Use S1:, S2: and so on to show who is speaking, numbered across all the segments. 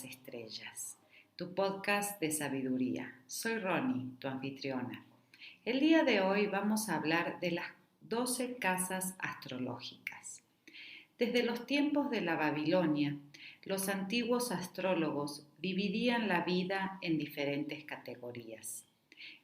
S1: las estrellas, tu podcast de sabiduría. Soy Ronnie, tu anfitriona. El día de hoy vamos a hablar de las 12 casas astrológicas. Desde los tiempos de la Babilonia, los antiguos astrólogos dividían la vida en diferentes categorías.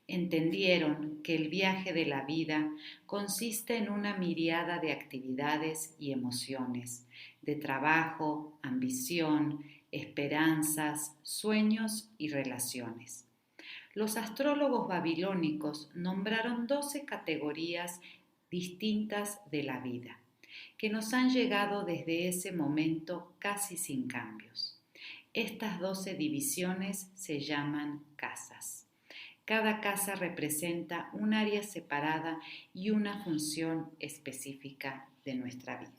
S1: Entendieron que el viaje de la vida consiste en una miríada de actividades y emociones, de trabajo, ambición, esperanzas, sueños y relaciones. Los astrólogos babilónicos nombraron 12 categorías distintas de la vida, que nos han llegado desde ese momento casi sin cambios. Estas 12 divisiones se llaman casas. Cada casa representa un área separada y una función específica de nuestra vida.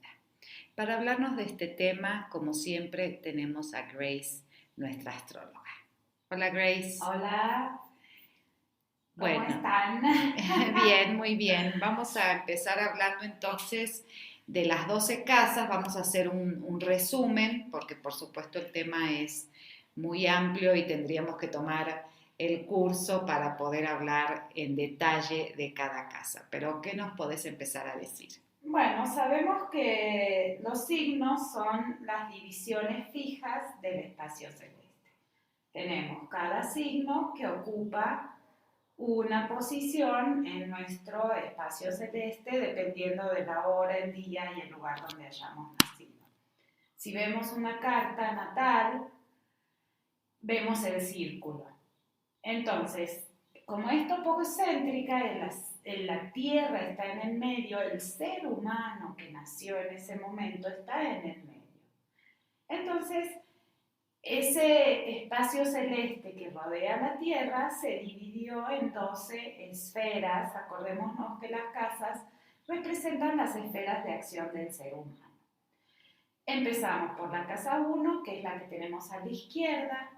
S1: Para hablarnos de este tema, como siempre, tenemos a Grace, nuestra astróloga. Hola, Grace.
S2: Hola. ¿Cómo están?
S1: Bien, muy bien. Vamos a empezar hablando entonces de las 12 casas. Vamos a hacer un resumen, porque por supuesto el tema es muy amplio y tendríamos que tomar el curso para poder hablar en detalle de cada casa. Pero, ¿qué nos podés empezar a decir?
S2: Bueno, sabemos que los signos son las divisiones fijas del espacio celeste. Tenemos cada signo que ocupa una posición en nuestro espacio celeste dependiendo de la hora, el día y el lugar donde hayamos nacido. Si vemos una carta natal, vemos el círculo. Entonces, como es topocéntrica, en la Tierra está en el medio, el ser humano que nació en ese momento está en el medio. Entonces, ese espacio celeste que rodea la Tierra se dividió en 12 esferas. Acordémonos que las casas representan las esferas de acción del ser humano. Empezamos por la casa 1, que es la que tenemos a la izquierda,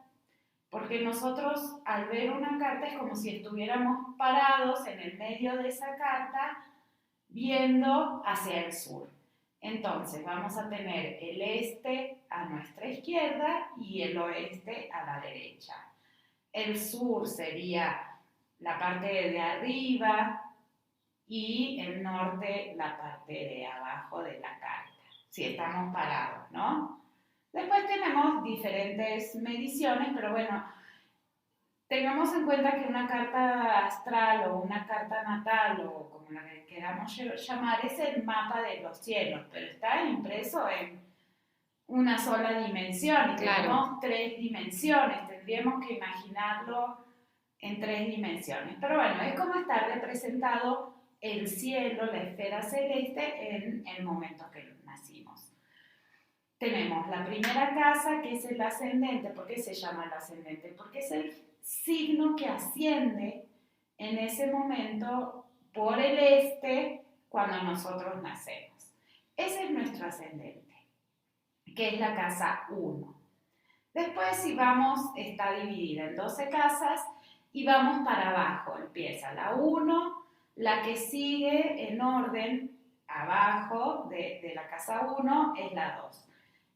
S2: porque nosotros al ver una carta es como si estuviéramos parados en el medio de esa carta viendo hacia el sur. Entonces vamos a tener el este a nuestra izquierda y el oeste a la derecha. El sur sería la parte de arriba y el norte la parte de abajo de la carta, si estamos parados, ¿no? Después tenemos diferentes mediciones, pero bueno, tengamos en cuenta que una carta astral o una carta natal o como la que queramos llamar es el mapa de los cielos, pero está impreso en una sola dimensión y tenemos 3 dimensiones, tendríamos que imaginarlo en 3 dimensiones. Pero bueno, es como está representado el cielo, la esfera celeste en el momento que nacimos. Tenemos la primera casa, que es el ascendente. ¿Por qué se llama el ascendente? Porque es el signo que asciende en ese momento por el este cuando nosotros nacemos. Ese es nuestro ascendente, que es la casa 1. Después, si vamos, está dividida en 12 casas y vamos para abajo. Empieza la 1, la que sigue en orden abajo de la casa 1 es la 2.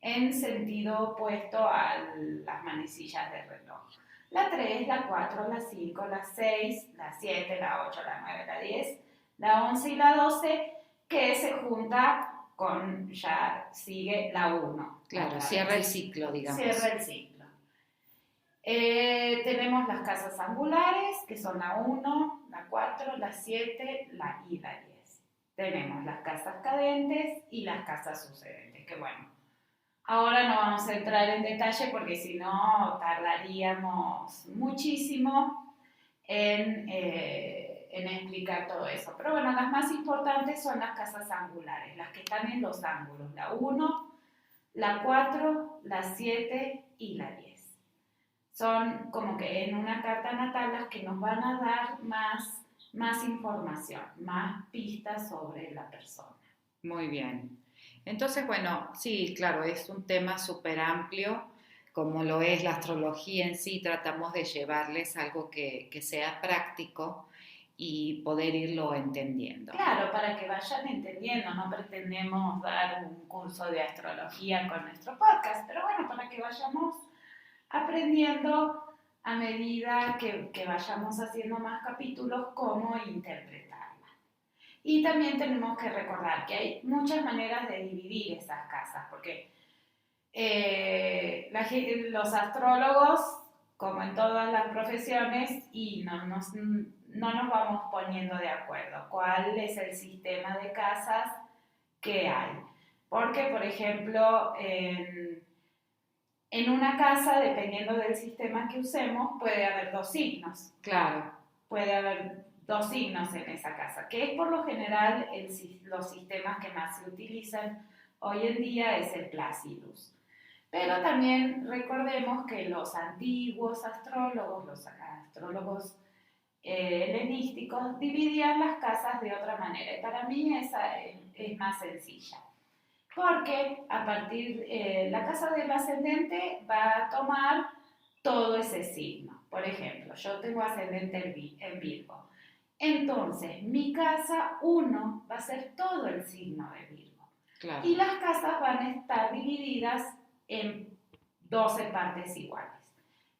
S2: En sentido opuesto a las manecillas del reloj. La 3, la 4, la 5, la 6, la 7, la 8, la 9, la 10, la 11 y la 12, que se junta con, ya sigue la 1.
S1: Claro, cierra el ciclo, digamos.
S2: Cierra el ciclo. Tenemos las casas angulares, que son la 1, la 4, la 7 y la 10. Tenemos las casas cadentes y las casas sucedentes, que bueno, ahora no vamos a entrar en detalle porque si no tardaríamos muchísimo en explicar todo eso. Pero bueno, las más importantes son las casas angulares, las que están en los ángulos, la 1, la 4, la 7 y la 10. Son como que en una carta natal las que nos van a dar más información, más pistas sobre la persona.
S1: Muy bien. Entonces, bueno, sí, claro, es un tema súper amplio, como lo es la astrología en sí. Tratamos de llevarles algo que sea práctico y poder irlo entendiendo.
S2: Claro, para que vayan entendiendo, no pretendemos dar un curso de astrología con nuestro podcast, pero bueno, para que vayamos aprendiendo a medida que vayamos haciendo más capítulos cómo interpretarla. Y también tenemos que recordar que hay muchas maneras de dividir esas casas, porque los astrólogos, como en todas las profesiones, y no nos vamos poniendo de acuerdo cuál es el sistema de casas que hay. Porque, por ejemplo, en una casa, dependiendo del sistema que usemos, puede haber 2 signos.
S1: Claro.
S2: Puede haber 2 signos en esa casa, que es por lo general los sistemas que más se utilizan hoy en día es el Placidus. Pero también recordemos que los antiguos astrólogos, los astrólogos helenísticos, dividían las casas de otra manera. Y para mí esa es más sencilla. Porque a partir la casa del ascendente va a tomar todo ese signo. Por ejemplo, yo tengo ascendente en Virgo. Entonces, mi casa 1 va a ser todo el signo de Virgo.
S1: Claro.
S2: Y las casas van a estar divididas en 12 partes iguales.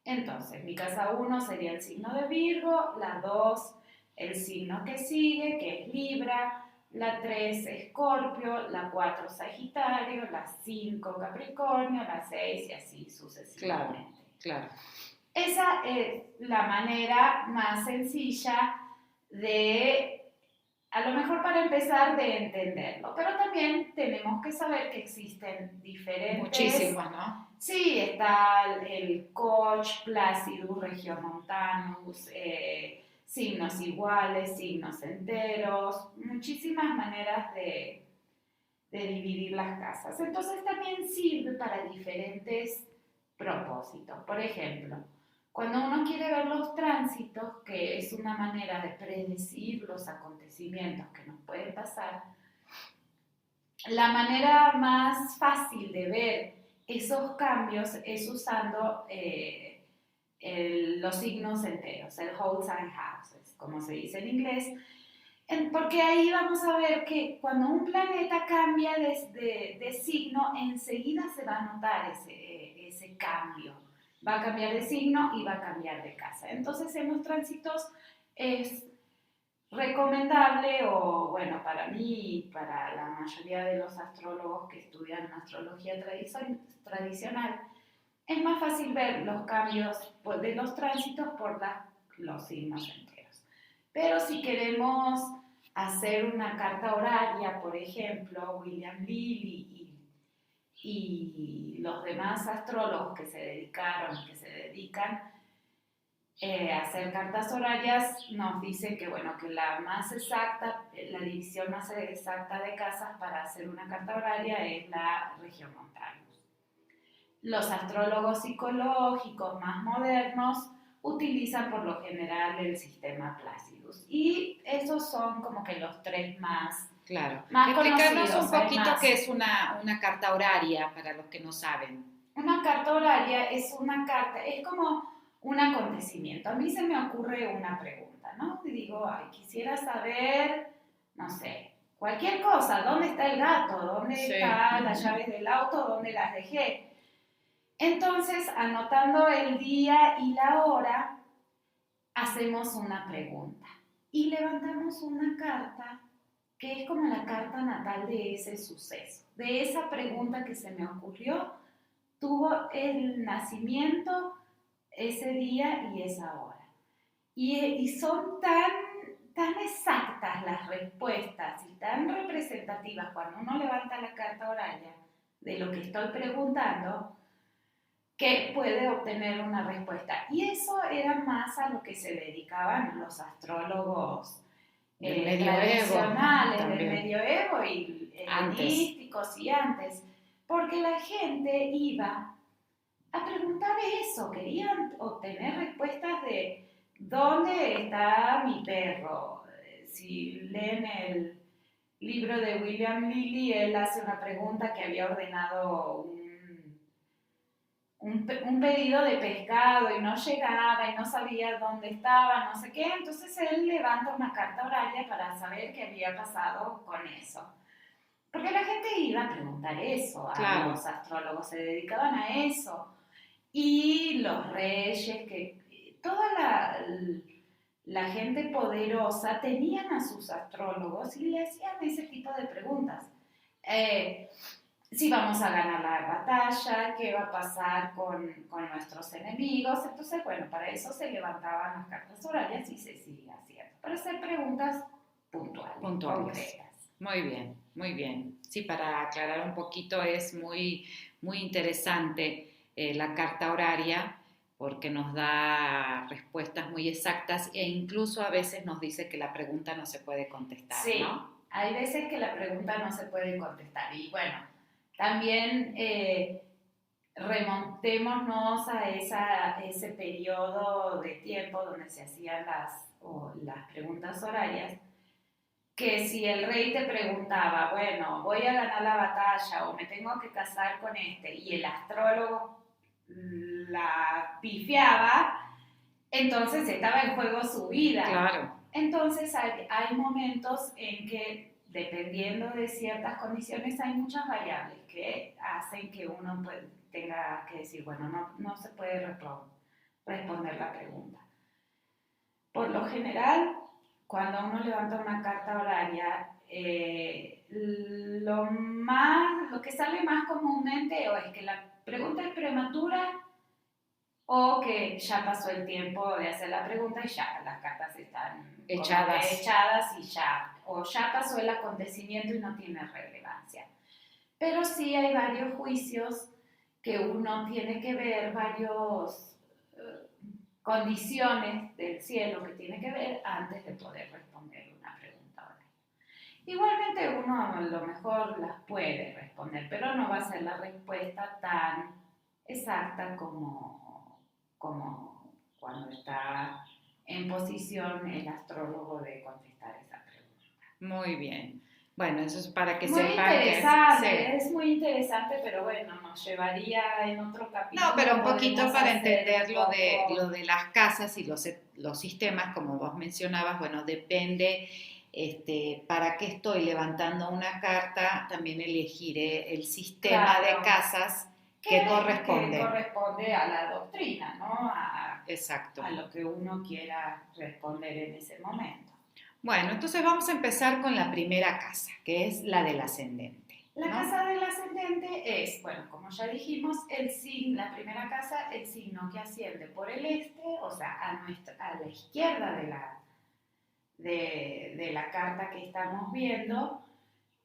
S2: Entonces, mi casa 1 sería el signo de Virgo, la 2 el signo que sigue, que es Libra, la 3 Escorpio, la 4 Sagitario, la 5 Capricornio, la 6 y así sucesivamente.
S1: Claro.
S2: Esa es la manera más sencilla de, a lo mejor para empezar, de entenderlo. Pero también tenemos que saber que existen diferentes...
S1: Muchísimos, ¿no?
S2: Sí, está el Koch, Placidus, Regiomontanus, signos iguales, signos enteros, muchísimas maneras de dividir las casas. Entonces también sirve para diferentes propósitos. Por ejemplo, cuando uno quiere ver los tránsitos, que es una manera de predecir los acontecimientos que nos pueden pasar, la manera más fácil de ver esos cambios es usando los signos enteros, el whole sign houses, como se dice en inglés, porque ahí vamos a ver que cuando un planeta cambia de signo, enseguida se va a notar ese cambio. Va a cambiar de signo y va a cambiar de casa. Entonces, en los tránsitos es recomendable, o bueno, para mí y para la mayoría de los astrólogos que estudian astrología tradicional, es más fácil ver los cambios de los tránsitos por los signos enteros. Pero si queremos hacer una carta horaria, por ejemplo, William Lilly y los demás astrólogos que se dedicaron y que se dedican a hacer cartas horarias, nos dicen que, bueno, que la división más exacta de casas para hacer una carta horaria es la Regiomontanus. Los astrólogos psicológicos más modernos utilizan por lo general el sistema Placidus. Y esos son como que los 3 más
S1: Explicarnos
S2: conocidos.
S1: Un poquito qué es una carta horaria para los que no saben.
S2: Una carta horaria es como un acontecimiento. A mí se me ocurre una pregunta, ¿no? Y digo, quisiera saber, no sé, cualquier cosa. ¿Dónde está el gato? ¿Dónde están las llaves del auto? ¿Dónde las dejé? Entonces, anotando el día y la hora, hacemos una pregunta y levantamos una carta que es como la carta natal de ese suceso, de esa pregunta que se me ocurrió, tuvo el nacimiento ese día y esa hora. Y son tan exactas las respuestas y tan representativas cuando uno levanta la carta horaria de lo que estoy preguntando, que puede obtener una respuesta. Y eso era más a lo que se dedicaban los astrólogos tradicionales del medioevo y helenísticos y antes, porque la gente iba a preguntar eso, querían obtener respuestas de ¿dónde está mi perro? Si leen el libro de William Lilly, él hace una pregunta que había ordenado un pedido de pescado y no llegaba y no sabía dónde estaba, no sé qué, entonces él levanta una carta horaria para saber qué había pasado con eso. Porque la gente iba a preguntar eso, los astrólogos se dedicaban a eso. y los reyes, que toda la gente poderosa tenían a sus astrólogos y le hacían ese tipo de preguntas. Si vamos a ganar la batalla, qué va a pasar con nuestros enemigos. Entonces, bueno, para eso se levantaban las cartas horarias y se sigue haciendo. Para hacer preguntas puntuales. Concretas.
S1: Muy bien, muy bien. Sí, para aclarar un poquito, es muy, muy interesante la carta horaria porque nos da respuestas muy exactas e incluso a veces nos dice que la pregunta no se puede contestar,
S2: sí,
S1: ¿no?
S2: Hay veces que la pregunta no se puede contestar. Y bueno, también remontémonos a ese periodo de tiempo donde se hacían las preguntas horarias, que si el rey te preguntaba, bueno, voy a ganar la batalla o me tengo que casar con este, y el astrólogo la pifiaba, entonces estaba en juego su vida.
S1: Claro.
S2: Entonces hay momentos en que, dependiendo de ciertas condiciones, hay muchas variables que hacen que uno tenga que decir, bueno, no se puede responder la pregunta. Por lo general, cuando uno levanta una carta horaria, lo que sale más comúnmente o es que la pregunta es prematura o que ya pasó el tiempo de hacer la pregunta y ya las cartas están echadas y ya, o ya pasó el acontecimiento y no tiene relevancia. Pero sí hay varios juicios que uno tiene que ver, varios condiciones del cielo que tiene que ver antes de poder responder una pregunta oral. Igualmente uno a lo mejor las puede responder, pero no va a ser la respuesta tan exacta como cuando está en posición el astrólogo de contestar esa pregunta.
S1: Muy bien. Bueno, eso es para que
S2: muy
S1: sepan
S2: interesante,
S1: que...
S2: es muy interesante, pero bueno, nos llevaría en otro capítulo.
S1: No, pero un poquito para entender lo de las casas y los sistemas, como vos mencionabas, bueno, depende para qué estoy levantando una carta, también elegiré el sistema de casas que corresponde.
S2: Que corresponde a la doctrina, ¿no?
S1: Exacto.
S2: A lo que uno quiera responder en ese momento.
S1: Bueno, entonces vamos a empezar con la primera casa, que es la del ascendente.
S2: La casa del ascendente es, bueno, como ya dijimos, la primera casa, el signo que asciende por el este, o sea, a la izquierda de la carta que estamos viendo,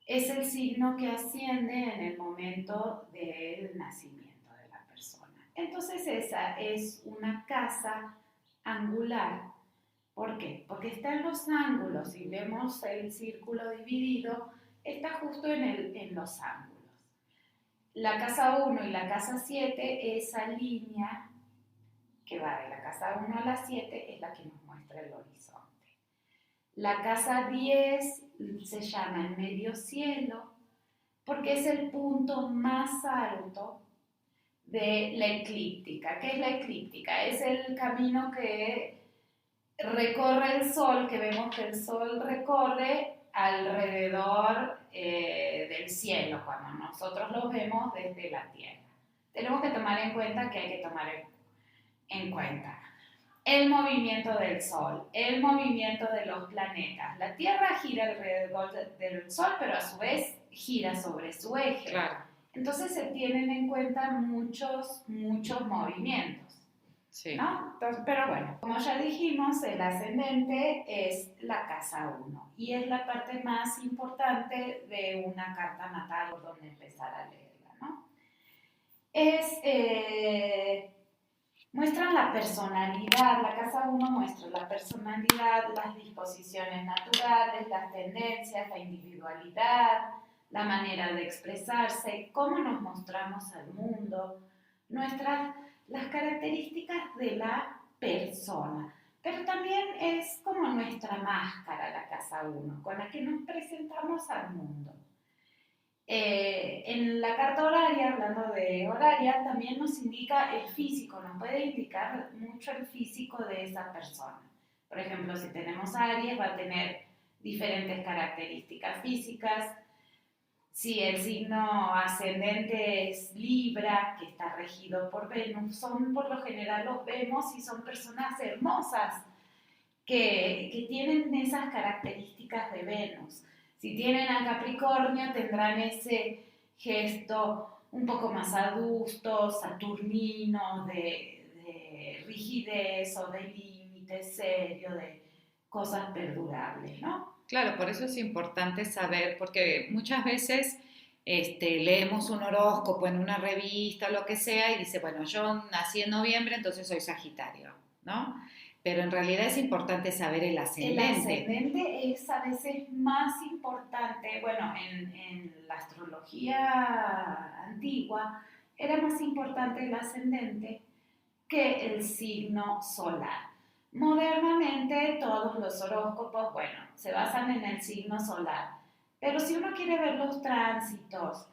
S2: es el signo que asciende en el momento del nacimiento de la persona. Entonces esa es una casa angular. ¿Por qué? Porque está en los ángulos. Si vemos el círculo dividido, está justo en los ángulos. La casa 1 y la casa 7, esa línea que va de la casa 1 a la 7 es la que nos muestra el horizonte. La casa 10 se llama el medio cielo porque es el punto más alto de la eclíptica. ¿Qué es la eclíptica? Es el camino que recorre el sol, que vemos que el sol recorre alrededor del cielo cuando nosotros lo vemos desde la Tierra. Tenemos que tomar en cuenta que hay que tomar en cuenta el movimiento del sol, el movimiento de los planetas. La Tierra gira alrededor del sol, pero a su vez gira sobre su eje.
S1: Claro.
S2: Entonces se tienen en cuenta muchos movimientos.
S1: Sí.
S2: ¿No? Entonces, pero bueno, como ya dijimos, el ascendente es la casa 1 y es la parte más importante de una carta natal por donde empezar a leerla, ¿no? Muestran la personalidad, la casa 1 muestra la personalidad, las disposiciones naturales, las tendencias, la individualidad, la manera de expresarse, cómo nos mostramos al mundo, las características de la persona. Pero también es como nuestra máscara, la casa 1, con la que nos presentamos al mundo. En la carta horaria, hablando de horaria, también nos indica el físico, nos puede indicar mucho el físico de esa persona. Por ejemplo, si tenemos Aries, va a tener diferentes características físicas. Si el signo ascendente es Libra, que está regido por Venus, por lo general los vemos y son personas hermosas que tienen esas características de Venus. Si tienen a Capricornio tendrán ese gesto un poco más adusto, saturnino, de rigidez o de límite serio, de cosas perdurables, ¿no?
S1: Claro, por eso es importante saber, porque muchas veces leemos un horóscopo en una revista o lo que sea y dice, bueno, yo nací en noviembre, entonces soy Sagitario, ¿no? Pero en realidad es importante saber el
S2: El
S1: ascendente.
S2: ascendente es a veces más importante, bueno, en la astrología antigua era más importante el ascendente que el signo solar. Modernamente todos los horóscopos, bueno, se basan en el signo solar, pero si uno quiere ver los tránsitos,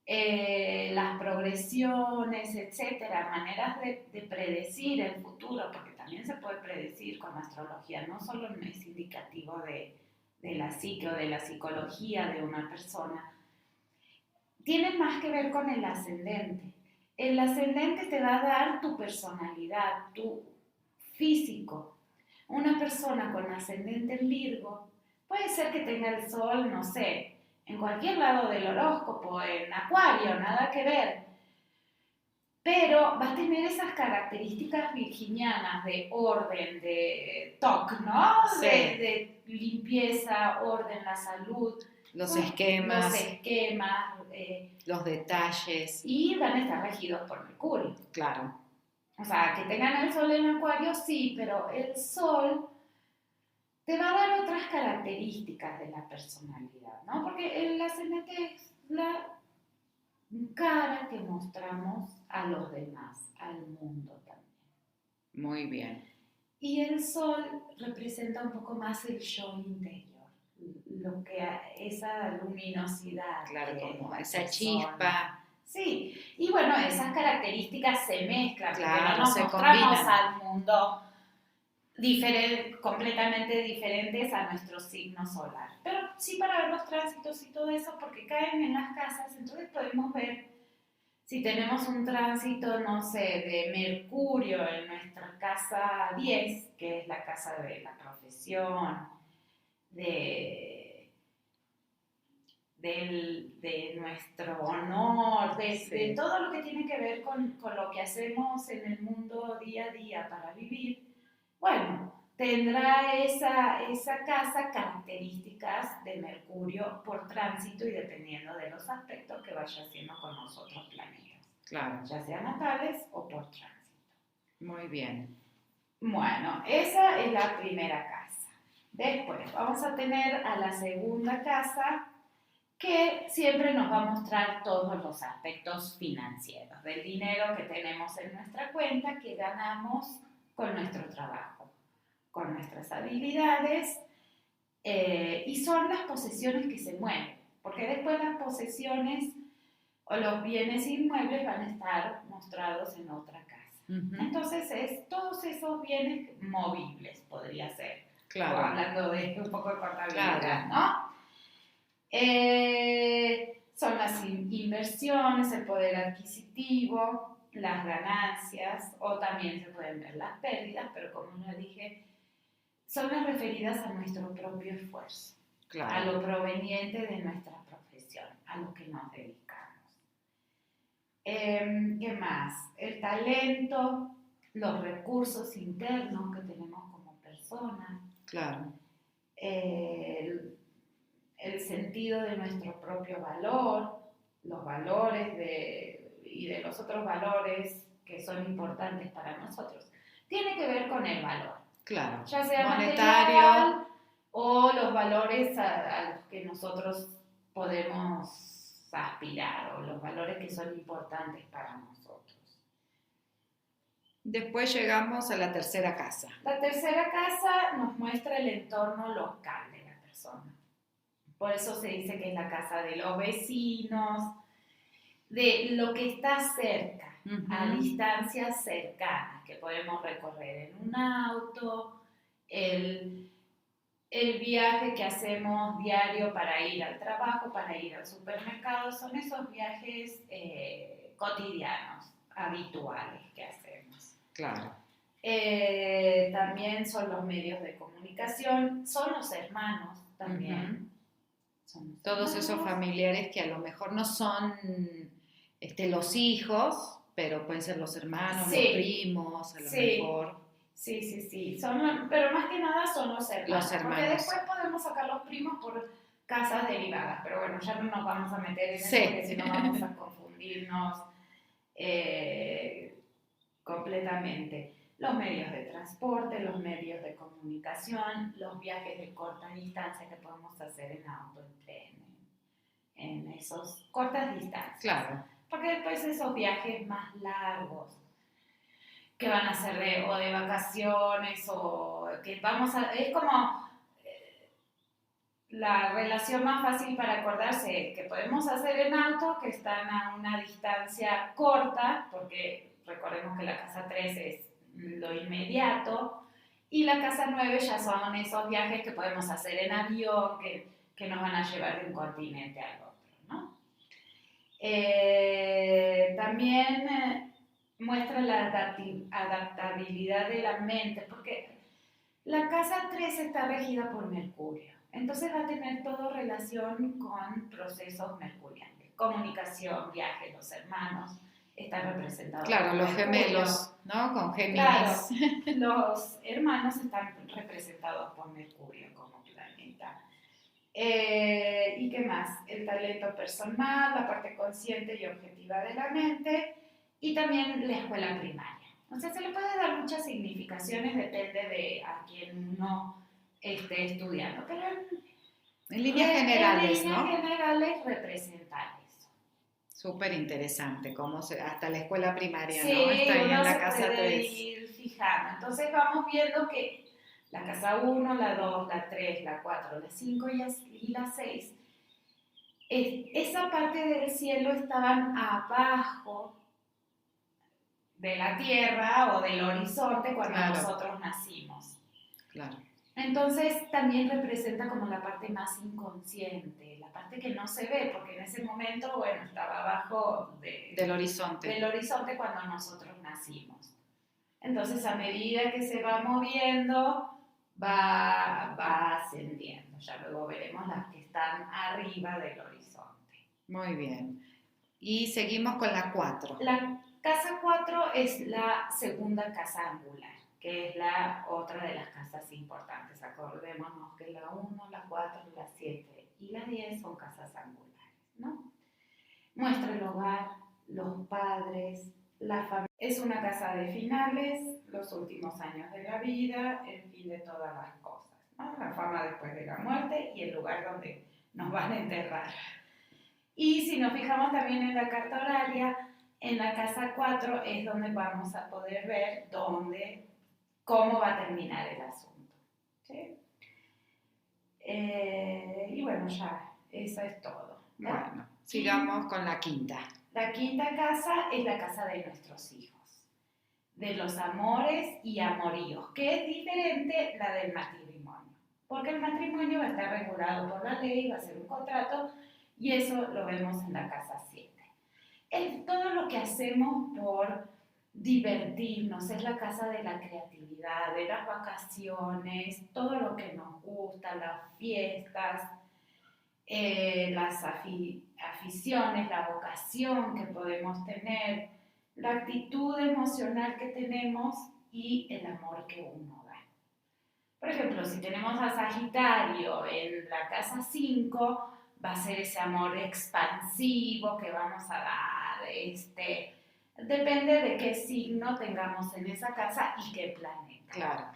S2: las progresiones, etcétera, maneras de predecir el futuro, porque también se puede predecir con astrología, no solo es indicativo de la psique o de la psicología de una persona, tiene más que ver con el ascendente. El ascendente te va a dar tu personalidad, tu físico. Una persona con ascendente en Virgo puede ser que tenga el sol, no sé, en cualquier lado del horóscopo, en Acuario, nada que ver. Pero va a tener esas características virginianas de orden, de toque, ¿no?
S1: Sí.
S2: De limpieza, orden, la salud.
S1: Los esquemas,
S2: los
S1: detalles.
S2: Y van a estar regidos por Mercurio.
S1: Claro.
S2: O sea, que tengan el sol en Acuario, sí, pero el sol te va a dar otras características de la personalidad, ¿no? Porque el ascendente es la cara que mostramos a los demás, al mundo también.
S1: Muy bien.
S2: Y el sol representa un poco más el yo interior, lo que esa luminosidad.
S1: Claro, como esa chispa.
S2: Sí, y bueno, esas características se mezclan,
S1: claro,
S2: porque no nos mostramos al mundo completamente diferentes a nuestro signo solar. Pero sí para ver los tránsitos y todo eso, porque caen en las casas, entonces podemos ver si tenemos un tránsito, no sé, de Mercurio en nuestra casa 10, que es la casa de la profesión, de nuestro honor, de todo lo que tiene que ver con lo que hacemos en el mundo día a día para vivir. Bueno, tendrá esa casa características de Mercurio por tránsito y dependiendo de los aspectos que vaya haciendo con los otros planetas.
S1: Claro.
S2: Ya sean natales o por tránsito.
S1: Muy bien.
S2: Bueno, esa es la primera casa. Después vamos a tener a la segunda casa, que siempre nos va a mostrar todos los aspectos financieros, del dinero que tenemos en nuestra cuenta, que ganamos con nuestro trabajo, con nuestras habilidades, y son las posesiones que se mueven, porque después las posesiones o los bienes inmuebles van a estar mostrados en otra casa. Uh-huh. Entonces, todos esos bienes movibles podría ser,
S1: claro.
S2: Hablando de un poco de contabilidad,
S1: claro.
S2: ¿no? Son las inversiones, el poder adquisitivo, las ganancias, o también se pueden ver las pérdidas, pero como ya dije, son las referidas a nuestro propio esfuerzo, claro. A lo proveniente de nuestra profesión, a lo que nos dedicamos. ¿Qué más? El talento, los recursos internos que tenemos como personas.
S1: Claro.
S2: El sentido de nuestro propio valor, los valores y de los otros valores que son importantes para nosotros. Tiene que ver con el valor.
S1: Claro.
S2: Ya sea
S1: monetario
S2: material o los valores a los que nosotros podemos aspirar o los valores que son importantes para nosotros.
S1: Después llegamos a la tercera casa.
S2: La tercera casa nos muestra el entorno local de la persona. Por eso se dice que es la casa de los vecinos, de lo que está cerca, uh-huh. A distancias cercanas, que podemos recorrer en un auto, el viaje que hacemos diario para ir al trabajo, para ir al supermercado, son esos viajes cotidianos, habituales que hacemos.
S1: Claro.
S2: También son los medios de comunicación, son los hermanos también.
S1: Todos esos familiares que a lo mejor no son los hijos, pero pueden ser los hermanos,
S2: Sí,
S1: los primos, a lo mejor.
S2: Sí. Pero más que nada son los hermanos. Porque después podemos sacar los primos por casas derivadas. Pero bueno, ya no nos vamos a meter en eso porque si no vamos a confundirnos completamente. Los medios de transporte, los medios de comunicación, los viajes de corta distancia que podemos hacer en auto, en tren, en esos cortas distancias.
S1: Claro.
S2: Porque después esos viajes más largos que van a ser de vacaciones o que vamos a... Es como la relación más fácil para acordarse que podemos hacer en auto, que están a una distancia corta, porque recordemos que la casa 3 es lo inmediato, y la casa 9 ya son esos viajes que podemos hacer en avión, que nos van a llevar de un continente al otro, ¿no? También muestra la adaptabilidad de la mente, porque la casa 3 está regida por Mercurio. Entonces va a tener todo relación con procesos mercuriales. Comunicación, viajes, los hermanos están representados.
S1: Claro, los gemelos, ¿no? Con Géminis.
S2: Claro, los hermanos están representados por Mercurio como planeta. ¿Y qué más? El talento personal, la parte consciente y objetiva de la mente y también la escuela primaria. O sea, se le puede dar muchas significaciones, depende de a quién uno esté estudiando, pero
S1: en líneas generales, ¿no?
S2: En líneas generales representa eso.
S1: Súper interesante, hasta la escuela primaria,
S2: sí,
S1: ¿no? Está ahí en la casa 3.
S2: Sí, ir fijando. Entonces vamos viendo que la casa 1, la 2, la 3, la 4, la 5 y la 6, esa parte del cielo estaban abajo de la tierra o del horizonte cuando nosotros nacimos.
S1: Claro.
S2: Entonces también representa como la parte más inconsciente, la parte que no se ve, porque en ese momento, bueno, estaba abajo
S1: del horizonte.
S2: Del horizonte cuando nosotros nacimos. Entonces a medida que se va moviendo, va ascendiendo. Ya luego veremos las que están arriba del horizonte.
S1: Muy bien. Y seguimos con la 4.
S2: La casa 4 es la segunda casa angular, que es la otra de las casas importantes. Acordémonos que la 1, la 4, la 7 y la 10 son casas angulares, ¿no? Muestra el hogar, los padres, la familia. Es una casa de finales, los últimos años de la vida, el fin de todas las cosas, ¿no? La fama después de la muerte y el lugar donde nos van a enterrar. Y si nos fijamos también en la carta horaria, en la casa 4 es donde vamos a poder ver cómo va a terminar el asunto. ¿Sí? Y bueno, ya, eso es todo, ¿no?
S1: Bueno, sigamos con la 5.
S2: La 5 casa es la casa de nuestros hijos, de los amores y amoríos, que es diferente la del matrimonio, porque el matrimonio va a estar regulado por la ley, va a ser un contrato, y eso lo vemos en la casa 7. Es todo lo que hacemos por divertirnos, es la casa de la creatividad, de las vacaciones, todo lo que nos gusta, las fiestas, las aficiones, la vocación que podemos tener, la actitud emocional que tenemos y el amor que uno da. Por ejemplo, si tenemos a Sagitario en la casa 5, va a ser ese amor expansivo que vamos a dar, depende de qué signo tengamos en esa casa y qué planeta.
S1: Claro.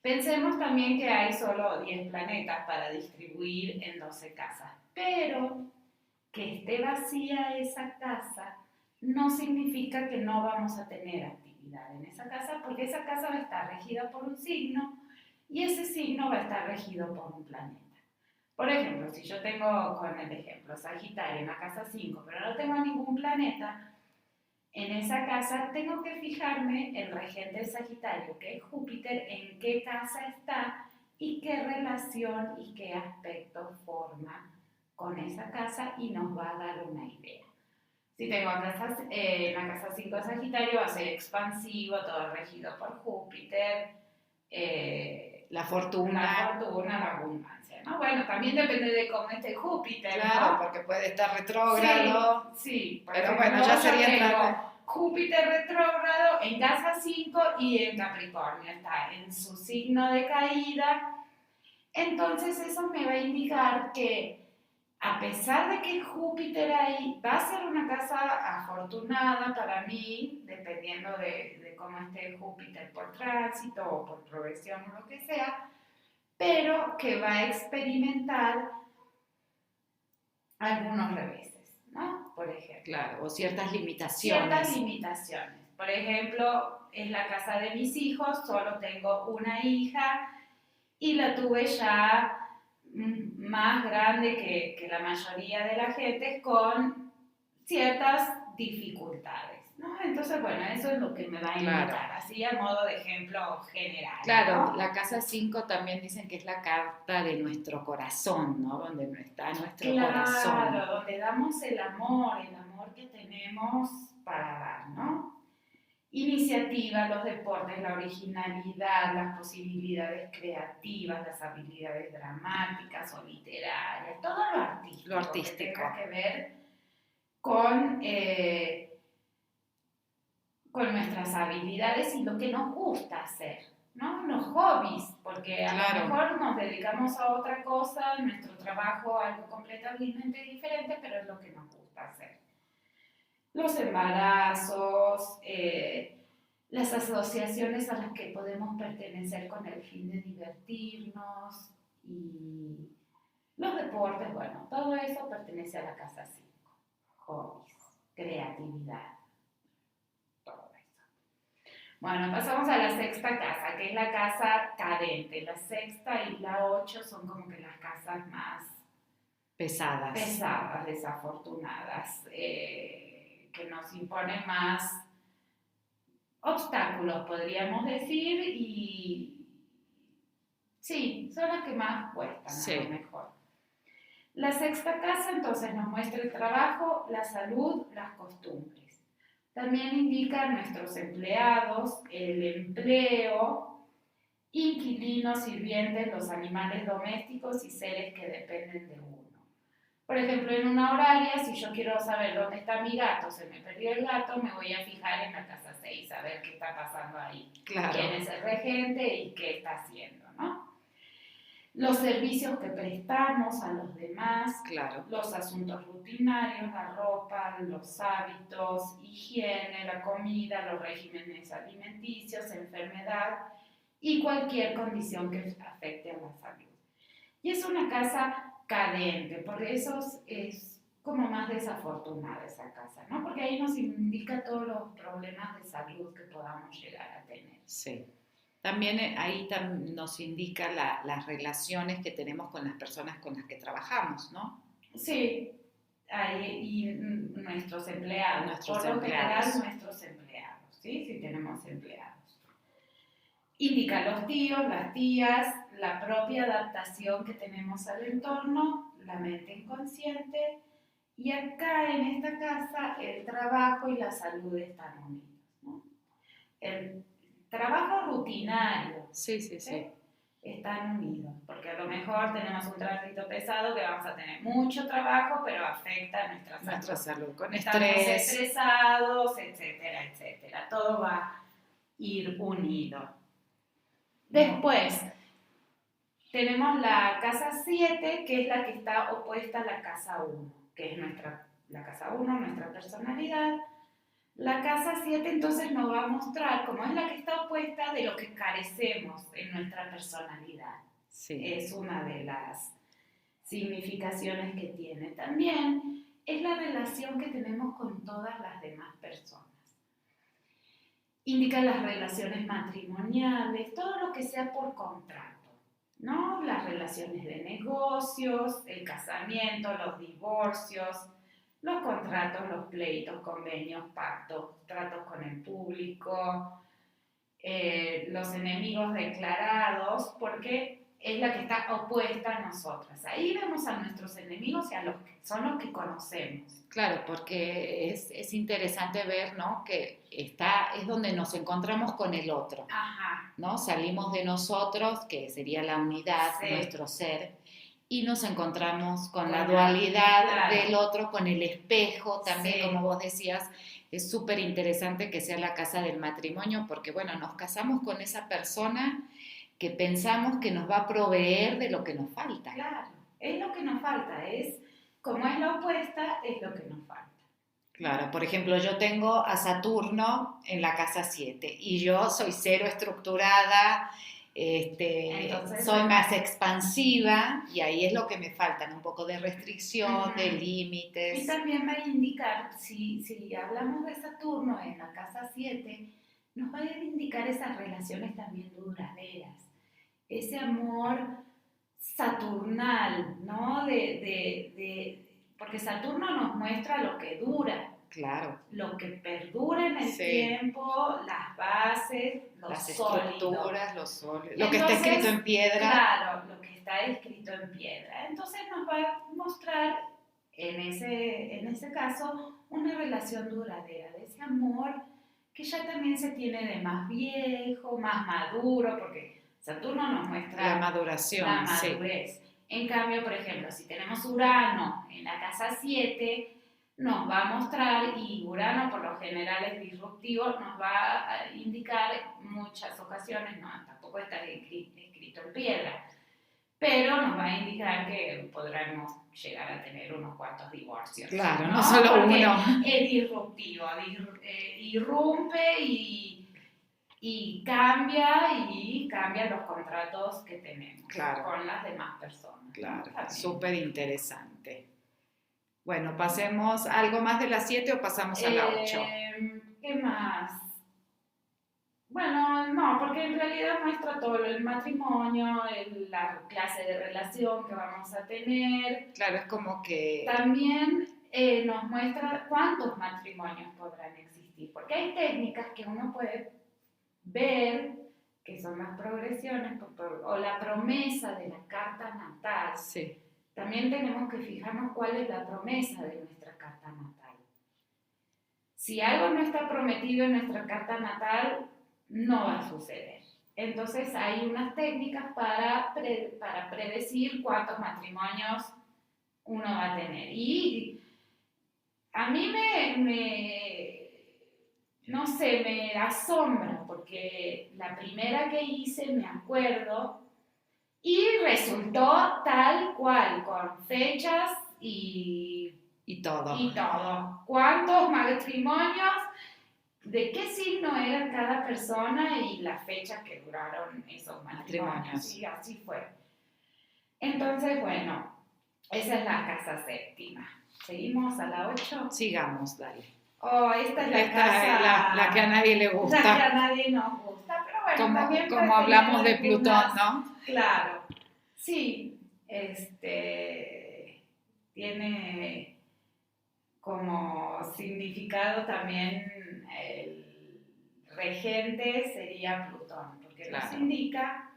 S2: Pensemos también que hay solo 10 planetas para distribuir en 12 casas, pero que esté vacía esa casa no significa que no vamos a tener actividad en esa casa, porque esa casa va a estar regida por un signo y ese signo va a estar regido por un planeta. Por ejemplo, si yo tengo, con el ejemplo, Sagitario en la casa 5, pero no tengo ningún planeta, en esa casa tengo que fijarme el regente de Sagitario, que es Júpiter, en qué casa está y qué relación y qué aspecto forma con esa casa y nos va a dar una idea. Si tengo la casa 5 de Sagitario, va a ser expansivo, todo regido por Júpiter,
S1: la fortuna,
S2: la abundancia, ¿no? Bueno, también depende de cómo esté Júpiter,
S1: claro,
S2: ¿no?
S1: porque puede estar retrógrado.
S2: Sí,
S1: pero bueno, ya sería entrar.
S2: Júpiter retrógrado en casa 5 y en Capricornio, está en su signo de caída. Entonces eso me va a indicar que a pesar de que Júpiter ahí va a ser una casa afortunada para mí, dependiendo de cómo esté Júpiter por tránsito o por progresión o lo que sea, pero que va a experimentar algunos reveses, ¿no? Por ejemplo.
S1: Claro, o ciertas limitaciones.
S2: Ciertas limitaciones. Por ejemplo, es la casa de mis hijos, solo tengo una hija y la tuve ya más grande que la mayoría de la gente con ciertas dificultades, ¿no? Entonces, bueno, eso es lo que me va a indicar, así a modo de ejemplo general.
S1: Claro,
S2: ¿no?
S1: la casa 5 también dicen que es la carta de nuestro corazón, ¿no? Donde está nuestro corazón.
S2: Claro, donde damos el amor que tenemos para dar, ¿no? Iniciativa, los deportes, la originalidad, las posibilidades creativas, las habilidades dramáticas o literarias, todo lo artístico. Que tenga que ver con nuestras habilidades y lo que nos gusta hacer, ¿no? Los hobbies, porque a lo mejor nos dedicamos a otra cosa, nuestro trabajo algo completamente diferente, pero es lo que nos gusta hacer. Los embarazos, las asociaciones a las que podemos pertenecer con el fin de divertirnos y los deportes, bueno, todo eso pertenece a la casa 5. Hobbies, creatividad, todo eso. Bueno, pasamos a la sexta casa, que es la casa cadente. La sexta y la 8 son como que las casas más
S1: pesadas,
S2: desafortunadas, que nos imponen más obstáculos, podríamos decir, y sí, son las que más cuestan, a lo mejor. La sexta casa entonces nos muestra el trabajo, la salud, las costumbres. También indica nuestros empleados, el empleo, inquilinos, sirvientes, los animales domésticos y seres que dependen de uno. Por ejemplo, en una horaria, si yo quiero saber dónde está mi gato, se me perdió el gato, me voy a fijar en la casa 6, a ver qué está pasando ahí.
S1: Claro.
S2: Quién es el regente y qué está haciendo, ¿no? Los servicios que prestamos a los demás, los asuntos rutinarios, la ropa, los hábitos, higiene, la comida, los regímenes alimenticios, enfermedad y cualquier condición que afecte a la salud. Y es una casa cadente, porque eso es como más desafortunada esa casa, ¿no? Porque ahí nos indica todos los problemas de salud que podamos llegar a tener.
S1: Sí. También ahí nos indica las relaciones que tenemos con las personas con las que trabajamos, ¿no?
S2: Sí, ahí, y nuestros empleados. Por lo general, nuestros empleados, ¿sí? Si tenemos empleados. Indica los tíos, las tías, la propia adaptación que tenemos al entorno, la mente inconsciente, y acá en esta casa el trabajo y la salud están unidos, ¿no? El trabajo rutinario,
S1: sí.
S2: están unidos, porque a lo mejor tenemos un tránsito pesado que vamos a tener mucho trabajo, pero afecta a nuestra salud.
S1: Con
S2: estamos
S1: estrés,
S2: estresados, etcétera, etcétera. Todo va a ir unido. Después, tenemos la casa 7, que es la que está opuesta a la casa 1, que es la casa 1, nuestra personalidad. La casa 7 entonces nos va a mostrar, como es la que está opuesta, de lo que carecemos en nuestra personalidad.
S1: Sí.
S2: Es una de las significaciones que tiene. También es la relación que tenemos con todas las demás personas. Indica las relaciones matrimoniales, todo lo que sea por contrato, ¿no? Las relaciones de negocios, el casamiento, los divorcios, los contratos, los pleitos, convenios, pactos, tratos con el público, los enemigos declarados, porque es la que está opuesta a nosotras. Ahí vemos a nuestros enemigos y a los que son los que conocemos.
S1: Claro, porque es interesante ver, ¿no? Que es donde nos encontramos con el otro,
S2: Ajá.
S1: ¿no? Salimos de nosotros, que sería la unidad,
S2: Sí.
S1: nuestro ser, y nos encontramos con la
S2: Con
S1: dualidad
S2: claro.
S1: del otro, con el espejo también,
S2: Sí.
S1: como vos decías. Es súper interesante que sea la casa del matrimonio, porque bueno, nos casamos con esa persona que pensamos que nos va a proveer de lo que nos falta.
S2: Claro, es lo que nos falta, como es la opuesta, es lo que nos falta.
S1: Claro, por ejemplo, yo tengo a Saturno en la casa 7 y yo soy cero estructurada,
S2: Entonces,
S1: soy más expansiva y ahí es lo que me falta, un poco de restricción, de límites.
S2: Y también va a indicar, si hablamos de Saturno en la casa 7, nos va a indicar esas relaciones también duraderas, ese amor saturnal, ¿no? Porque Saturno nos muestra lo que dura.
S1: Claro.
S2: Lo que perdura en el tiempo, las bases,
S1: las estructuras, lo sólido. Lo que
S2: Entonces,
S1: está escrito en piedra.
S2: Claro, lo que está escrito en piedra. Entonces nos va a mostrar, en ese caso, una relación duradera, de ese amor que ya también se tiene de más viejo, más maduro, porque Saturno nos muestra
S1: la maduración,
S2: la madurez. Sí. En cambio, por ejemplo, si tenemos Urano en la casa 7, nos va a mostrar, y Urano por lo general es disruptivo, nos va a indicar muchas ocasiones, no, tampoco está escrito en piedra, pero nos va a indicar que podremos llegar a tener unos cuantos divorcios.
S1: Claro, no solo
S2: porque
S1: uno.
S2: Es disruptivo, irrumpe y cambia los contratos que tenemos con las demás personas.
S1: Claro, súper interesante. Bueno, pasemos algo más de la 7 o pasamos a la 8.
S2: ¿Qué más? Bueno, no, porque en realidad muestra todo el matrimonio, la clase de relación que vamos a tener.
S1: Claro, es como que...
S2: También nos muestra cuántos matrimonios podrán existir, porque hay técnicas que uno puede ver, que son las progresiones o la promesa de la carta natal.
S1: Sí.
S2: También tenemos que fijarnos cuál es la promesa de nuestra carta natal. Si algo no está prometido en nuestra carta natal, no va a suceder. Entonces hay unas técnicas para predecir cuántos matrimonios uno va a tener. Y a mí no sé, me asombra, porque la primera que hice, me acuerdo, y resultó tal cual, con fechas y
S1: todo.
S2: ¿Cuántos matrimonios? ¿De qué signo era cada persona y las fechas que duraron esos matrimonios? Y así fue. Entonces, bueno, esa es la casa 7. ¿Seguimos a la 8?
S1: Sigamos, dale.
S2: Esta es la casa...
S1: La que a nadie le gusta.
S2: La que a nadie nos gusta, pero bueno, también...
S1: Como hablamos de Plutón, ¿no?
S2: Claro. Sí, tiene como significado también el regente sería Plutón, porque nos indica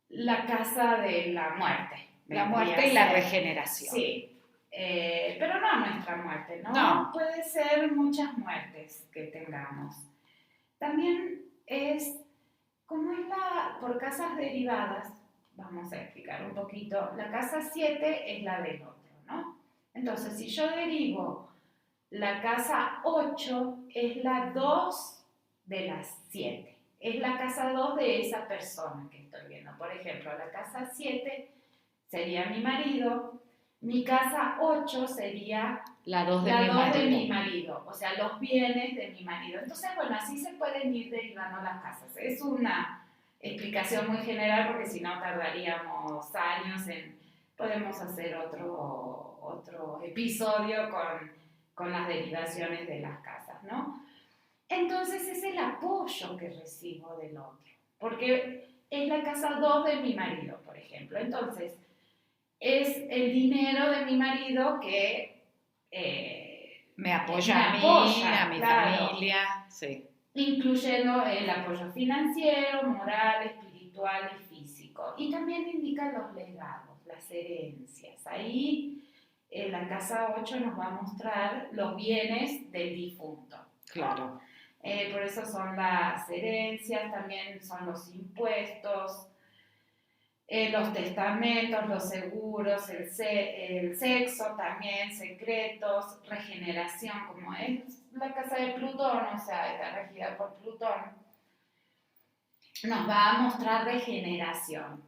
S2: la casa de la muerte.
S1: La muerte y la regeneración.
S2: Sí. Pero no nuestra muerte, ¿no?
S1: No.
S2: Puede ser muchas muertes que tengamos. También como es por casas derivadas, vamos a explicar un poquito, la casa 7 es la del otro, ¿no? Entonces, si yo derivo la casa 8, es la 2 de las 7. Es la casa 2 de esa persona que estoy viendo. Por ejemplo, la casa 7 sería mi marido. Mi casa 8 sería
S1: la 2 de
S2: mi marido, o sea, los bienes de mi marido. Entonces, bueno, así se pueden ir derivando las casas. Es una explicación muy general, porque si no tardaríamos años podemos hacer otro episodio con las derivaciones de las casas, ¿no? Entonces es el apoyo que recibo del otro, porque es la casa 2 de mi marido, por ejemplo. Entonces, es el dinero de mi marido que
S1: me apoya a mi familia, sí.
S2: Incluyendo el apoyo financiero, moral, espiritual y físico. místico. Y también indica los legados, las herencias. Ahí en la casa 8 nos va a mostrar los bienes del difunto.
S1: Claro.
S2: Por eso son las herencias, también son los impuestos, los testamentos, los seguros, el sexo también, secretos, regeneración, como es la casa de Plutón, o sea, está regida por Plutón, nos va a mostrar regeneración,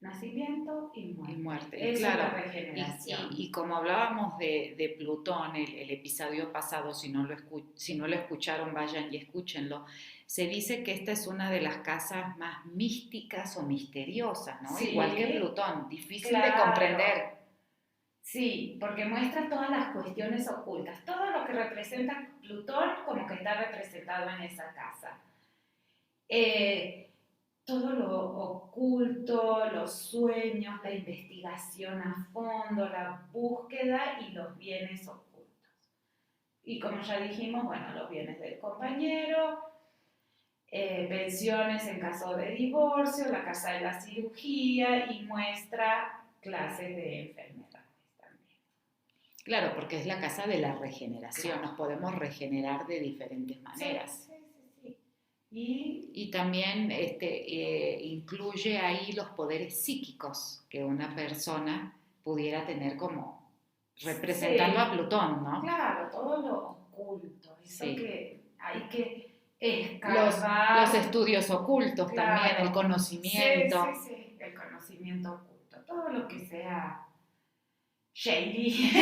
S2: nacimiento y muerte.
S1: Y muerte.
S2: Eso
S1: Claro,
S2: es la regeneración.
S1: y como hablábamos de Plutón, el episodio pasado, si no lo escucharon, vayan y escúchenlo. Se dice que esta es una de las casas más místicas o misteriosas, ¿no?
S2: Sí,
S1: igual que Plutón, difícil de
S2: claro.
S1: comprender.
S2: Sí, porque muestra todas las cuestiones ocultas. Todo lo que representa Plutón como que está representado en esa casa. Todo lo oculto, los sueños, la investigación a fondo, la búsqueda y los bienes ocultos. Y como ya dijimos, bueno, los bienes del compañero, pensiones en caso de divorcio, la casa de la cirugía y muestra clases de enfermedades también.
S1: Claro, porque es la casa de la regeneración,
S2: Claro.
S1: nos podemos regenerar de diferentes maneras.
S2: Sí.
S1: Y también incluye ahí los poderes psíquicos que una persona pudiera tener como representando a Plutón, ¿no?
S2: Claro, todo lo oculto, eso
S1: Sí.
S2: que hay que escarbar.
S1: Los estudios ocultos también, el conocimiento.
S2: Sí, el conocimiento oculto, todo lo que sea shady.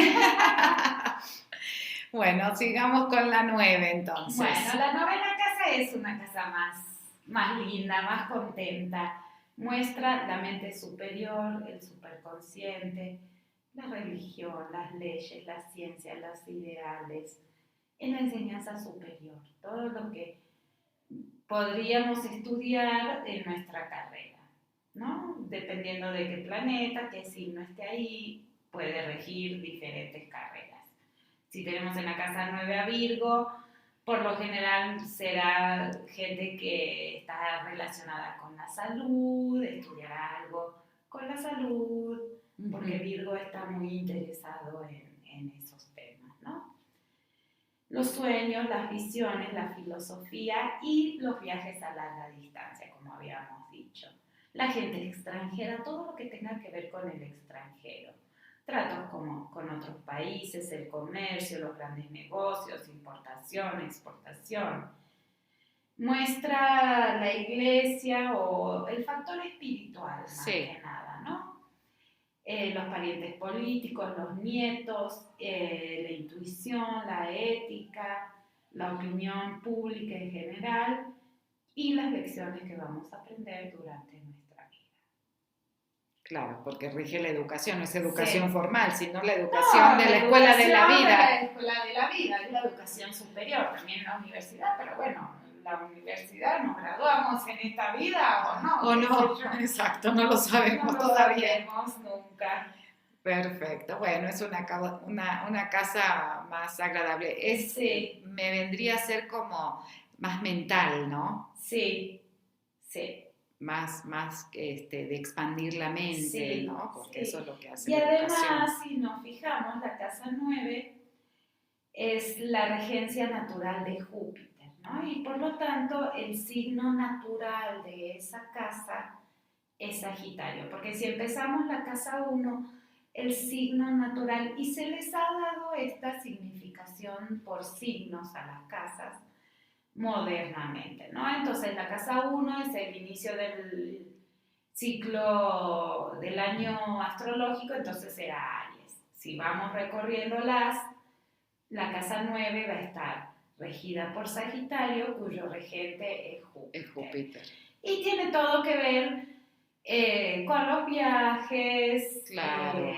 S1: Bueno, sigamos con la 9 entonces.
S2: Bueno, la novena casa es una casa más linda, más contenta. Muestra la mente superior, el superconsciente, la religión, las leyes, las ciencias, los ideales, en la enseñanza superior, todo lo que podríamos estudiar en nuestra carrera, ¿no? Dependiendo de qué planeta, qué signo esté ahí, puede regir diferentes carreras. Si tenemos en la casa 9 a Virgo, por lo general será gente que está relacionada con la salud, estudiará algo con la salud, porque Virgo está muy interesado en esos temas, ¿no? Los sueños, las visiones, la filosofía y los viajes a larga distancia, como habíamos dicho. La gente extranjera, todo lo que tenga que ver con el extranjero. Tratos con otros países, el comercio, los grandes negocios, importación, exportación. Muestra la iglesia o el factor espiritual, más que nada, ¿no? Los parientes políticos, los nietos, la intuición, la ética, la opinión pública en general y las lecciones que vamos a aprender durante nuestra vida.
S1: Claro, porque rige la educación, no es educación formal, sino la educación de la escuela de la vida.
S2: La escuela de la vida, es la educación superior, también la universidad, pero bueno, la universidad nos graduamos en esta vida o no.
S1: O no, exacto, no lo sabemos todavía.
S2: No lo sabemos nunca.
S1: Perfecto, bueno, es una casa más agradable.
S2: Sí.
S1: Me vendría a ser como más mental, ¿no?
S2: Sí.
S1: Más de expandir la mente, ¿no? Porque eso es lo que hace
S2: y
S1: la
S2: además,
S1: educación.
S2: si nos fijamos, la casa 9 es la regencia natural de Júpiter, ¿no? Y por lo tanto, el signo natural de esa casa es Sagitario, porque si empezamos la casa 1, el signo natural, y se les ha dado esta significación por signos a las casas modernamente, ¿no? Entonces la casa 1 es el inicio del ciclo del año astrológico, entonces será Aries. Si vamos recorriendo la casa 9 va a estar regida por Sagitario, cuyo regente es Júpiter. Y tiene todo que ver con los viajes,
S1: claro.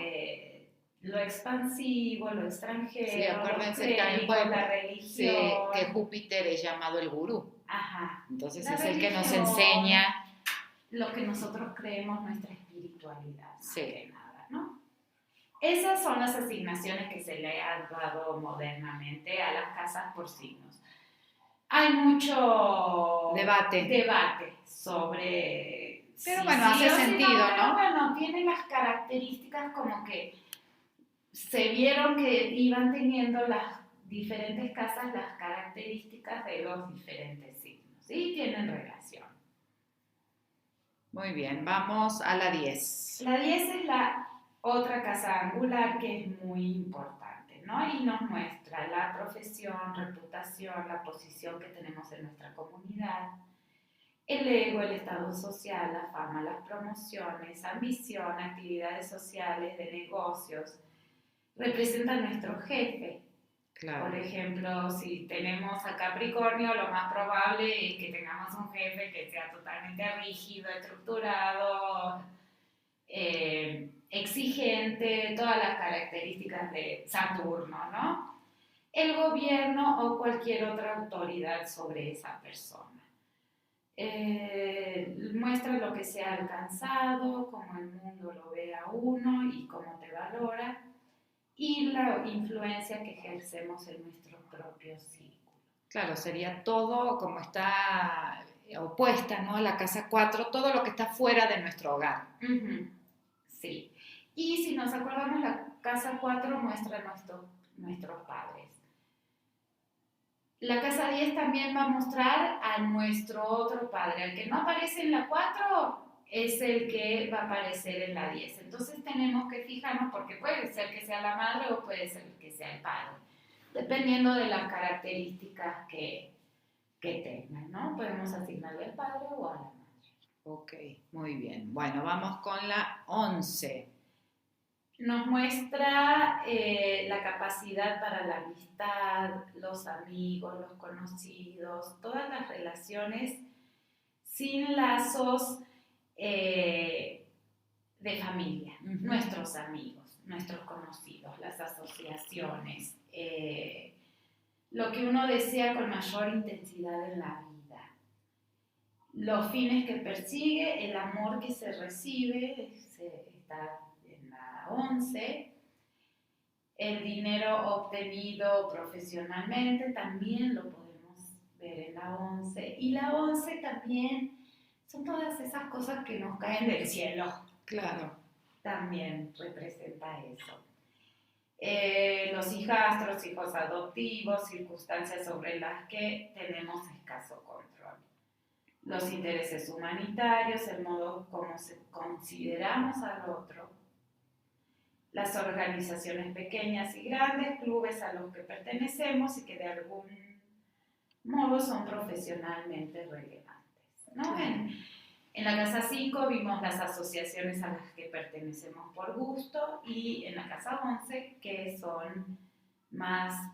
S2: Lo expansivo, lo extranjero,
S1: sí, acuérdense
S2: los créditos, la religión.
S1: Sí, que Júpiter es llamado el gurú.
S2: Ajá.
S1: Entonces
S2: la
S1: es
S2: religión,
S1: el que nos enseña
S2: lo que nosotros creemos, nuestra espiritualidad, más
S1: sí.
S2: que nada, ¿no? Esas son las asignaciones que se le han dado modernamente a las casas por signos. Hay mucho
S1: debate
S2: sobre
S1: Pero
S2: Sí,
S1: bueno,
S2: sí
S1: hace
S2: o sí
S1: sentido,
S2: pero
S1: ¿no?
S2: bueno, tiene las características como que se vieron que iban teniendo las diferentes casas las características de los diferentes signos, ¿sí? Tienen relación.
S1: Muy bien, vamos a la 10.
S2: La 10 es la otra casa angular que es muy importante, ¿no? Y nos muestra la profesión, reputación, la posición que tenemos en nuestra comunidad, el ego, el estado social, la fama, las promociones, ambición, actividades sociales, de negocios. Representa a nuestro jefe.
S1: Claro.
S2: Por ejemplo, si tenemos a Capricornio, lo más probable es que tengamos un jefe que sea totalmente rígido, estructurado, exigente, todas las características de Saturno, ¿no? El gobierno o cualquier otra autoridad sobre esa persona. Muestra lo que se ha alcanzado, cómo el mundo lo ve a uno y cómo te valora, y la influencia que ejercemos en nuestro propio círculo.
S1: Claro, sería todo como está opuesta, ¿no? A la casa 4, todo lo que está fuera de nuestro hogar.
S2: Sí. Y si nos acordamos, la casa 4 muestra nuestros padres. La casa 10 también va a mostrar a nuestro otro padre. El que no aparece en la 4 es el que va a aparecer en la 10. Entonces tenemos que fijarnos porque puede ser que sea la madre o puede ser que sea el padre, dependiendo de las características que tengan, ¿no? Podemos asignarle al padre o a la madre.
S1: Ok, muy bien. Bueno, vamos con la 11.
S2: Nos muestra la capacidad para la amistad, los amigos, los conocidos, todas las relaciones sin lazos de familia, nuestros amigos, nuestros conocidos, las asociaciones, lo que uno desea con mayor intensidad en la vida, los fines que persigue, el amor que se recibe, está en la 11. El dinero obtenido profesionalmente también lo podemos ver en la 11. Y la 11 también son todas esas cosas que nos caen del cielo.
S1: Claro.
S2: También representa eso. Los hijastros, hijos adoptivos, circunstancias sobre las que tenemos escaso control. Los intereses humanitarios, el modo como consideramos al otro. Las organizaciones pequeñas y grandes, clubes a los que pertenecemos y que de algún modo son profesionalmente relevantes, ¿no? En la casa 5 vimos las asociaciones a las que pertenecemos por gusto y en la casa 11 que son más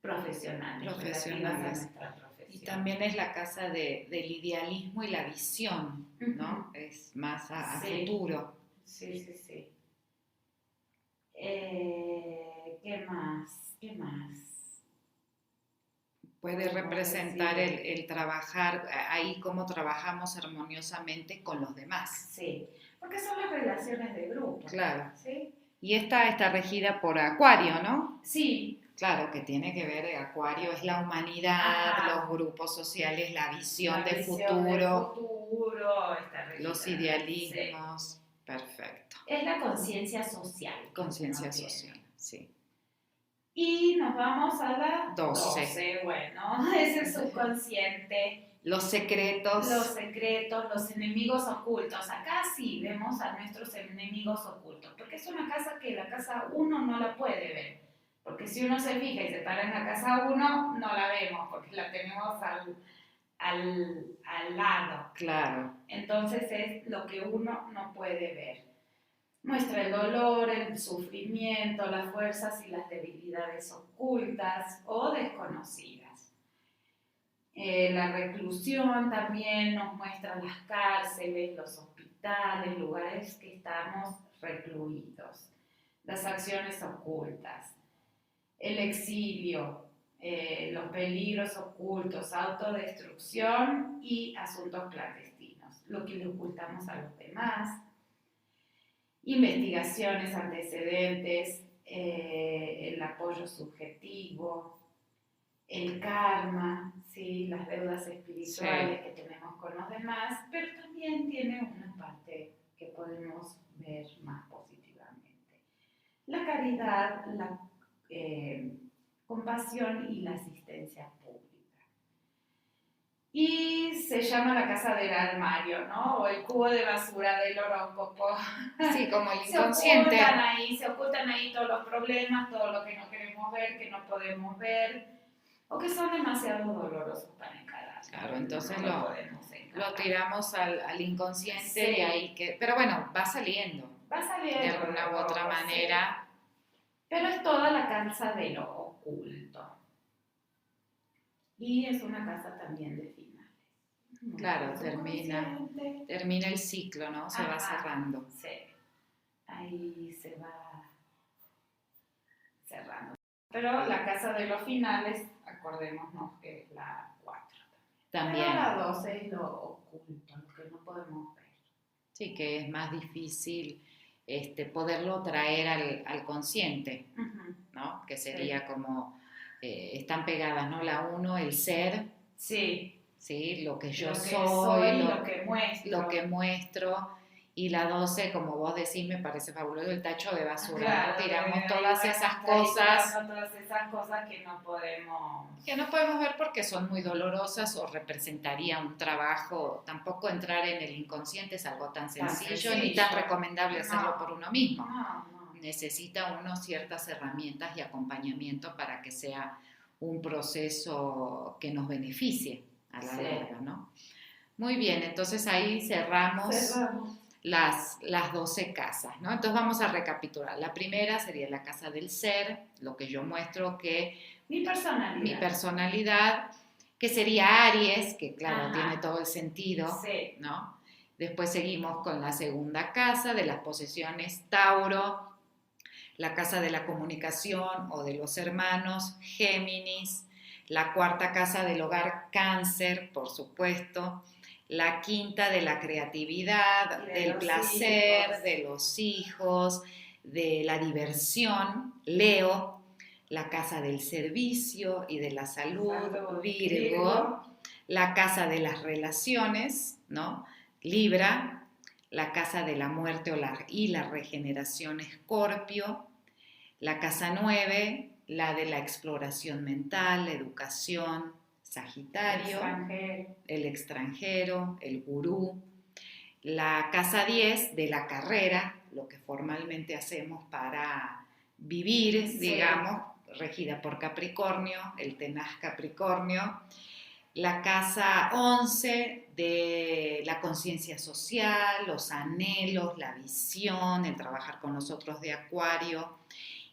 S2: profesionales. A nuestra profesión.
S1: Y también es la casa del idealismo y la visión, ¿no? Es más a futuro.
S2: Sí, sí, sí. ¿Qué más?
S1: Puede representar el trabajar, ahí cómo trabajamos armoniosamente con los demás.
S2: Sí, porque son las relaciones de grupo.
S1: Claro.
S2: ¿Sí?
S1: Y esta está regida por Acuario, ¿no?
S2: Sí.
S1: Claro, que tiene que ver, Acuario es la humanidad, los grupos sociales, la visión de futuro, los idealismos. Sí. Perfecto.
S2: Es la conciencia social.
S1: Conciencia social, sí.
S2: Y nos vamos a la
S1: 12.
S2: Bueno, es el subconsciente.
S1: Los secretos,
S2: los enemigos ocultos. Acá sí vemos a nuestros enemigos ocultos, porque es una casa que la casa 1 no la puede ver. Porque si uno se fija y se para en la casa 1, no la vemos, porque la tenemos al lado.
S1: Claro.
S2: Entonces es lo que uno no puede ver. Muestra el dolor, el sufrimiento, las fuerzas y las debilidades ocultas o desconocidas. La reclusión también nos muestra las cárceles, los hospitales, lugares que estamos recluidos. Las acciones ocultas. El exilio, los peligros ocultos, autodestrucción y asuntos clandestinos. Lo que le ocultamos a los demás. Investigaciones, antecedentes, el apoyo subjetivo, el karma, ¿sí? Las deudas espirituales que tenemos con los demás, pero también tiene una parte caridad, la compasión y la asistencia pública. Y se llama la casa del armario, ¿no? O el cubo de basura del horóscopo.
S1: Sí, como el inconsciente.
S2: Se ocultan ahí todos los problemas, todo lo que no queremos ver, que no podemos ver, o que son demasiado dolorosos para encarar.
S1: Claro, entonces
S2: no
S1: lo tiramos al inconsciente
S2: sí.
S1: Y ahí que... Pero bueno, va saliendo.
S2: Va saliendo.
S1: De alguna u otra manera.
S2: Sí. Pero es toda la casa de lo oculto. Y es una casa también de finales.
S1: Claro, termina el ciclo, ¿no? Se va cerrando.
S2: Sí, ahí se va cerrando. Pero la casa de los finales, acordémonos que es la 4.
S1: También.
S2: Pero la 12 es lo oculto, lo que no podemos ver.
S1: Sí, que es más difícil poderlo traer al consciente, ¿no? Que sería como, están pegadas, ¿no? La 1, el ser.
S2: Sí.
S1: ¿Sí? Lo que yo
S2: soy,
S1: lo que muestro. Y la 12, como vos decís, me parece fabuloso, el tacho de basura. Claro, ¿no? Tiramos todas esas cosas.
S2: Todas esas cosas que no podemos
S1: ver porque son muy dolorosas o representaría un trabajo. Tampoco entrar en el inconsciente es algo tan sencillo ni tan recomendable hacerlo por uno mismo.
S2: No.
S1: Necesita uno ciertas herramientas y acompañamiento para que sea un proceso que nos beneficie a la larga, ¿no? Muy bien, entonces ahí cerramos. Las 12 casas, ¿no? Entonces vamos a recapitular. La primera sería la casa del ser, lo que yo muestro que... Mi personalidad, que sería Aries, que claro, tiene todo el sentido, ¿no? Después seguimos con la segunda casa de las posesiones, Tauro, la casa de la comunicación o de los hermanos, Géminis, la cuarta casa del hogar, Cáncer, por supuesto, la quinta de la creatividad, del placer, de los hijos, de la diversión, Leo, la casa del servicio y de la salud, Virgo, la casa de las relaciones, ¿no? Libra, la casa de la muerte y la regeneración, Escorpio, la casa 9, la de la exploración mental, la educación, Sagitario, el extranjero, el gurú, la casa 10 de la carrera, lo que formalmente hacemos para vivir, digamos, regida por Capricornio, el tenaz Capricornio, la casa 11 de la conciencia social, los anhelos, la visión, el trabajar con los otros de Acuario,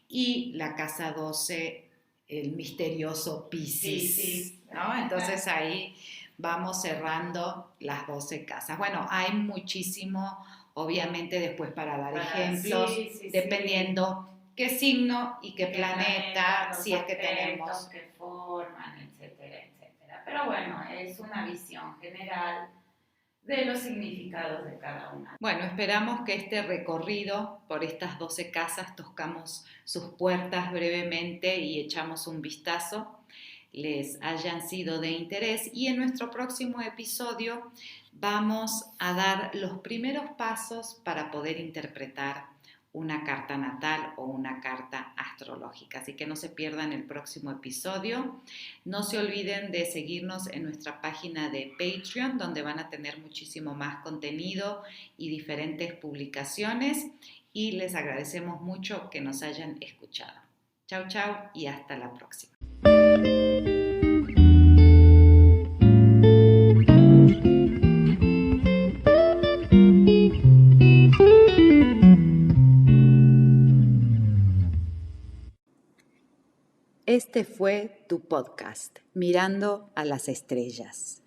S1: y la casa 12, el misterioso Piscis, ¿no? Entonces ahí vamos cerrando las 12 casas. Bueno, hay muchísimo, obviamente, después para dar ejemplos, dependiendo qué signo y qué planeta, si es que tenemos.
S2: Que forman, etcétera, etcétera. Pero bueno, es una visión general de los significados de cada una.
S1: Bueno, esperamos que este recorrido por estas 12 casas, tocamos sus puertas brevemente y echamos un vistazo, les hayan sido de interés, y en nuestro próximo episodio vamos a dar los primeros pasos para poder interpretar una carta natal o una carta astrológica. Así que no se pierdan el próximo episodio. No se olviden de seguirnos en nuestra página de Patreon, donde van a tener muchísimo más contenido y diferentes publicaciones. Y les agradecemos mucho que nos hayan escuchado. Chau, chau y hasta la próxima. Este fue tu podcast, Mirando a las Estrellas.